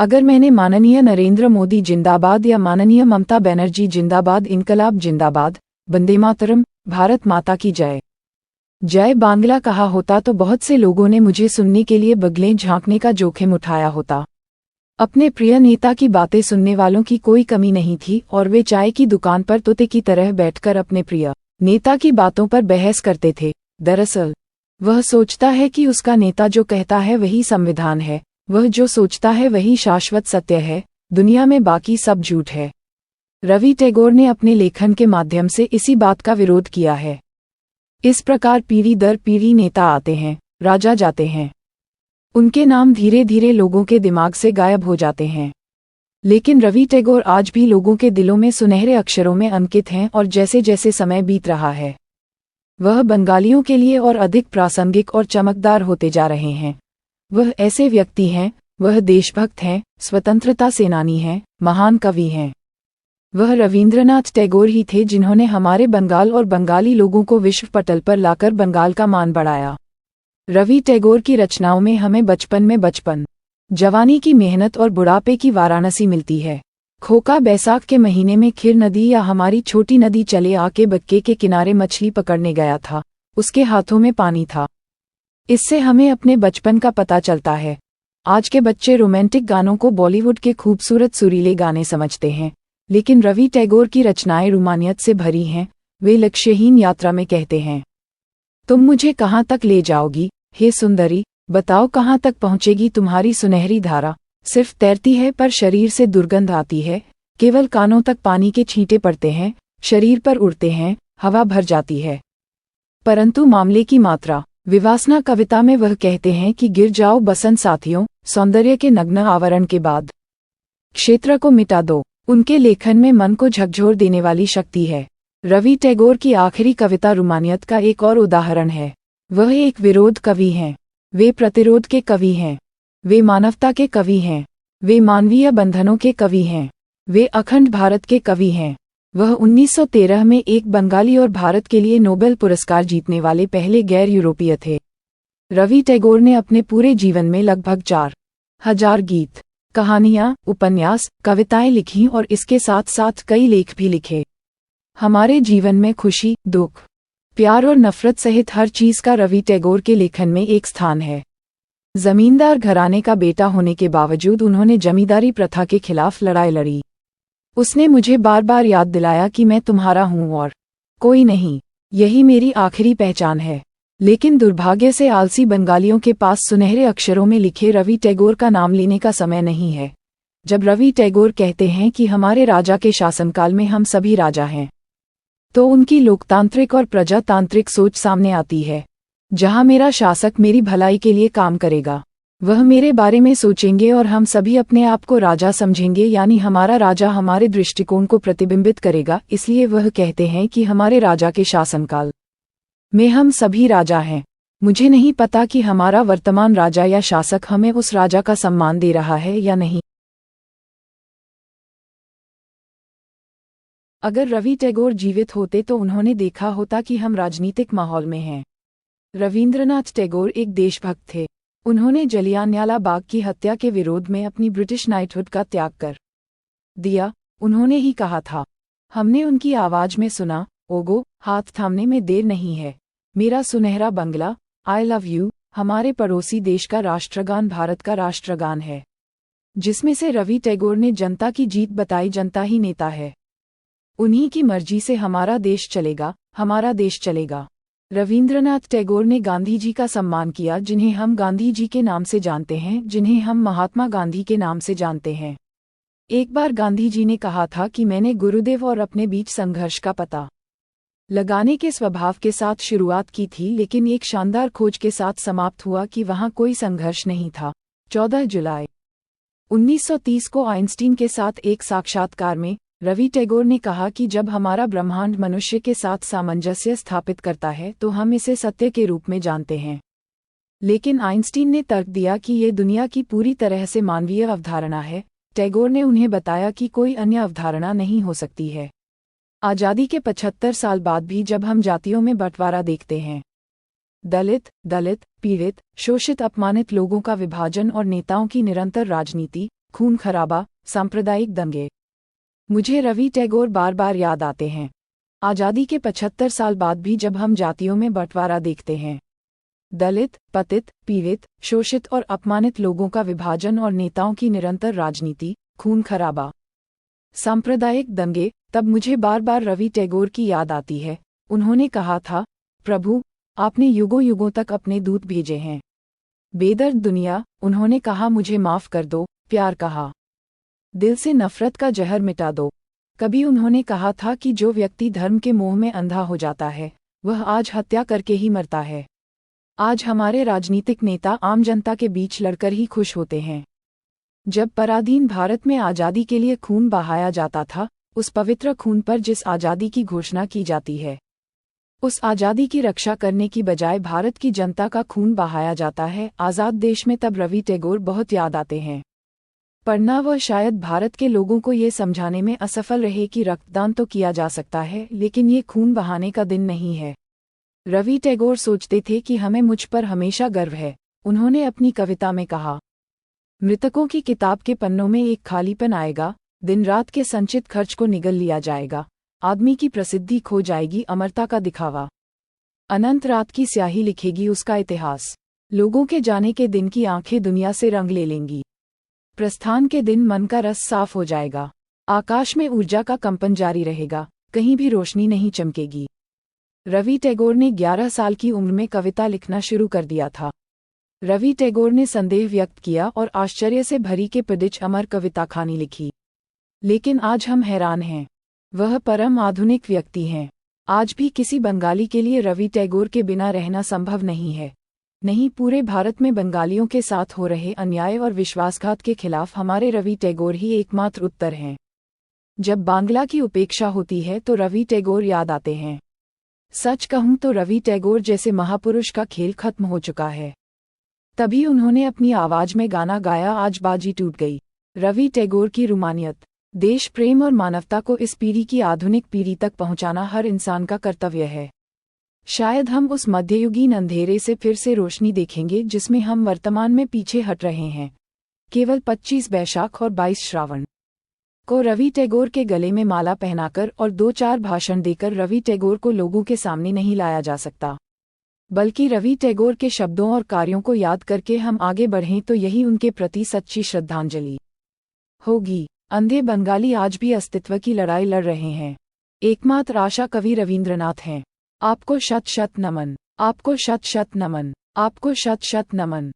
अगर मैंने माननीय नरेंद्र मोदी जिंदाबाद या माननीय ममता बनर्जी जिंदाबाद, इनकलाब जिंदाबाद, वंदे मातरम, भारत माता की जय, जय बांग्ला कहा होता तो बहुत से लोगों ने मुझे सुनने के लिए बगलें झांकने का जोखिम उठाया होता। अपने प्रिय नेता की बातें सुनने वालों की कोई कमी नहीं थी और वे चाय की दुकान पर तोते की तरह बैठकर अपने प्रिय नेता की बातों पर बहस करते थे। दरअसल वह सोचता है कि उसका नेता जो कहता है वही संविधान है, वह जो सोचता है वही शाश्वत सत्य है, दुनिया में बाकी सब झूठ है। रवि टैगोर ने अपने लेखन के माध्यम से इसी बात का विरोध किया है। इस प्रकार पीढ़ी दर पीढ़ी नेता आते हैं, राजा जाते हैं, उनके नाम धीरे धीरे लोगों के दिमाग से गायब हो जाते हैं, लेकिन रवि टैगोर आज भी लोगों के दिलों में सुनहरे अक्षरों में अंकित हैं और जैसे जैसे समय बीत रहा है वह बंगालियों के लिए और अधिक प्रासंगिक और चमकदार होते जा रहे हैं। वह ऐसे व्यक्ति हैं, वह देशभक्त हैं, स्वतंत्रता सेनानी हैं, महान कवि हैं। वह रवींद्रनाथ टैगोर ही थे जिन्होंने हमारे बंगाल और बंगाली लोगों को विश्व पटल पर लाकर बंगाल का मान बढ़ाया। रवि टैगोर की रचनाओं में हमें बचपन में बचपन, जवानी की मेहनत और बुढ़ापे की वाराणसी मिलती है। खोका बैसाख के महीने में खीर नदी या हमारी छोटी नदी चले आके बक्के के किनारे मछली पकड़ने गया था, उसके हाथों में पानी था। इससे हमें अपने बचपन का पता चलता है। आज के बच्चे रोमांटिक गानों को बॉलीवुड के खूबसूरत सुरीले गाने समझते हैं, लेकिन रवि टैगोर की रचनाएं रूमानियत से भरी हैं। वे लक्ष्यहीन यात्रा में कहते हैं, तुम मुझे कहाँ तक ले जाओगी हे सुंदरी, बताओ कहाँ तक पहुँचेगी तुम्हारी सुनहरी धारा। सिर्फ तैरती है पर शरीर से दुर्गंध आती है, केवल कानों तक पानी के छींटे पड़ते हैं, शरीर पर उड़ते हैं, हवा भर जाती है। परंतु मामले की मात्रा। विवासना कविता में वह कहते हैं कि गिर जाओ बसंत साथियों, सौंदर्य के नग्न आवरण के बाद क्षेत्र को मिटा दो। उनके लेखन में मन को झकझोर देने वाली शक्ति है। रवि टैगोर की आखिरी कविता रूमानियत का एक और उदाहरण है। वह एक विरोध कवि हैं, वे प्रतिरोध के कवि हैं, वे मानवता के कवि हैं, वे मानवीय बंधनों के कवि हैं, वे अखंड भारत के कवि हैं। वह 1913 में एक बंगाली और भारत के लिए नोबेल पुरस्कार जीतने वाले पहले गैर यूरोपीय थे। रवि टैगोर ने अपने पूरे जीवन में लगभग 4000 गीत, कहानियाँ, उपन्यास, कविताएं लिखीं और इसके साथ साथ कई लेख भी लिखे। हमारे जीवन में खुशी, दुख, प्यार और नफरत सहित हर चीज का रवि टैगोर के लेखन में एक स्थान है। जमींदार घराने का बेटा होने के बावजूद उन्होंने जमींदारी प्रथा के खिलाफ लड़ाई लड़ी। उसने मुझे बार बार याद दिलाया कि मैं तुम्हारा हूँ और कोई नहीं, यही मेरी आखिरी पहचान है। लेकिन दुर्भाग्य से आलसी बंगालियों के पास सुनहरे अक्षरों में लिखे रवि टैगोर का नाम लेने का समय नहीं है। जब रवि टैगोर कहते हैं कि हमारे राजा के शासनकाल में हम सभी राजा हैं, तो उनकी लोकतांत्रिक और प्रजातांत्रिक सोच सामने आती है। जहां मेरा शासक मेरी भलाई के लिए काम करेगा, वह मेरे बारे में सोचेंगे और हम सभी अपने आप को राजा समझेंगे, यानी हमारा राजा हमारे दृष्टिकोण को प्रतिबिंबित करेगा। इसलिए वह कहते हैं कि हमारे राजा के शासनकाल में हम सभी राजा हैं। मुझे नहीं पता कि हमारा वर्तमान राजा या शासक हमें उस राजा का सम्मान दे रहा है या नहीं। अगर रवि टैगोर जीवित होते तो उन्होंने देखा होता कि हम राजनीतिक माहौल में हैं। रवींद्रनाथ टैगोर एक देशभक्त थे। उन्होंने जलियांवाला बाग की हत्या के विरोध में अपनी ब्रिटिश नाइटहुड का त्याग कर दिया। उन्होंने ही कहा था, हमने उनकी आवाज में सुना, ओगो, हाथ थामने में देर नहीं है, मेरा सुनहरा बंगला, आई लव यू। हमारे पड़ोसी देश का राष्ट्रगान भारत का राष्ट्रगान है, जिसमें से रवि टैगोर ने जनता की जीत बताई। जनता ही नेता है, उन्हीं की मर्जी से हमारा देश चलेगा, हमारा देश चलेगा। रवींद्रनाथ टैगोर ने गांधी जी का सम्मान किया, जिन्हें हम गांधी जी के नाम से जानते हैं, जिन्हें हम महात्मा गांधी के नाम से जानते हैं। एक बार गांधी जी ने कहा था कि मैंने गुरुदेव और अपने बीच संघर्ष का पता लगाने के स्वभाव के साथ शुरुआत की थी, लेकिन एक शानदार खोज के साथ समाप्त हुआ कि वहां कोई संघर्ष नहीं था। 14 जुलाई 1930 को आइंस्टीन के साथ एक साक्षात्कार में रवि टैगोर ने कहा कि जब हमारा ब्रह्मांड मनुष्य के साथ सामंजस्य स्थापित करता है तो हम इसे सत्य के रूप में जानते हैं। लेकिन आइंस्टीन ने तर्क दिया कि ये दुनिया की पूरी तरह से मानवीय अवधारणा है। टैगोर ने उन्हें बताया कि कोई अन्य अवधारणा नहीं हो सकती है। आज़ादी के 75 साल बाद भी जब हम जातियों में बंटवारा देखते हैं, दलित, पीड़ित, शोषित, अपमानित लोगों का विभाजन और नेताओं की निरंतर राजनीति, खून खराबा, सांप्रदायिक दंगे। मुझे रवि टैगोर बार बार याद आते हैं। आज़ादी के 75 साल बाद भी जब हम जातियों में बंटवारा देखते हैं, दलित, पतित, पीड़ित, शोषित और अपमानित लोगों का विभाजन और नेताओं की निरंतर राजनीति, खून खराबा, सांप्रदायिक दंगे, तब मुझे बार बार रवि टैगोर की याद आती है। उन्होंने कहा था, प्रभु, आपने युगों युगों तक अपने दूत भेजे हैं। बेदर्द दुनिया, उन्होंने कहा मुझे माफ कर दो, प्यार कहा, दिल से नफरत का जहर मिटा दो। कभी उन्होंने कहा था कि जो व्यक्ति धर्म के मोह में अंधा हो जाता है, वह आज हत्या करके ही मरता है। आज हमारे राजनीतिक नेता आम जनता के बीच लड़कर ही खुश होते हैं। जब पराधीन भारत में आज़ादी के लिए खून बहाया जाता था, उस पवित्र खून पर जिस आज़ादी की घोषणा की जाती है, उस आज़ादी की रक्षा करने की बजाय भारत की जनता का खून बहाया जाता है आज़ाद देश में, तब रवि टैगोर बहुत याद आते हैं। पढ़ना वह शायद भारत के लोगों को ये समझाने में असफल रहे कि रक्तदान तो किया जा सकता है, लेकिन ये खून बहाने का दिन नहीं है। रवि टैगोर सोचते थे कि हमें मुझ पर हमेशा गर्व है। उन्होंने अपनी कविता में कहा, मृतकों की किताब के पन्नों में एक खालीपन आएगा, दिन रात के संचित खर्च को निगल लिया जाएगा, आदमी की प्रसिद्धि खो जाएगी, अमरता का दिखावा, अनंत रात की स्याही लिखेगी उसका इतिहास, लोगों के जाने के दिन की आंखें दुनिया से रंग ले लेंगी, प्रस्थान के दिन मन का रस साफ हो जाएगा, आकाश में ऊर्जा का कंपन जारी रहेगा, कहीं भी रोशनी नहीं चमकेगी। रवि टैगोर ने 11 साल की उम्र में कविता लिखना शुरू कर दिया था। रवि टैगोर ने संदेह व्यक्त किया और आश्चर्य से भरी के पदिच अमर कविता खानी लिखी। लेकिन आज हम हैरान हैं, वह परम आधुनिक व्यक्ति हैं। आज भी किसी बंगाली के लिए रवि टैगोर के बिना रहना संभव नहीं है। नहीं, पूरे भारत में बंगालियों के साथ हो रहे अन्याय और विश्वासघात के खिलाफ हमारे रवि टैगोर ही एकमात्र उत्तर हैं। जब बांग्ला की उपेक्षा होती है तो रवि टैगोर याद आते हैं। सच कहूं तो रवि टैगोर जैसे महापुरुष का खेल खत्म हो चुका है। तभी उन्होंने अपनी आवाज में गाना गाया, आज बाजी टूट गई। रवि टैगोर की रूमानियत, देश प्रेम और मानवता को इस पीढ़ी की आधुनिक पीढ़ी तक पहुंचाना हर इंसान का कर्तव्य है। शायद हम उस मध्ययुगीन अंधेरे से फिर से रोशनी देखेंगे जिसमें हम वर्तमान में पीछे हट रहे हैं। केवल 25 वैशाख और 22 श्रावण को रवि टैगोर के गले में माला पहनाकर और 2-4 भाषण देकर रवि टैगोर को लोगों के सामने नहीं लाया जा सकता, बल्कि रवि टैगोर के शब्दों और कार्यों को याद करके हम आगे बढ़ें तो यही उनके प्रति सच्ची श्रद्धांजलि होगी। अंधे बंगाली आज भी अस्तित्व की लड़ाई लड़ रहे हैं। एकमात्र आशा कवि रविंद्रनाथ हैं। आपको शत शत नमन, आपको शत शत नमन, आपको शत शत नमन।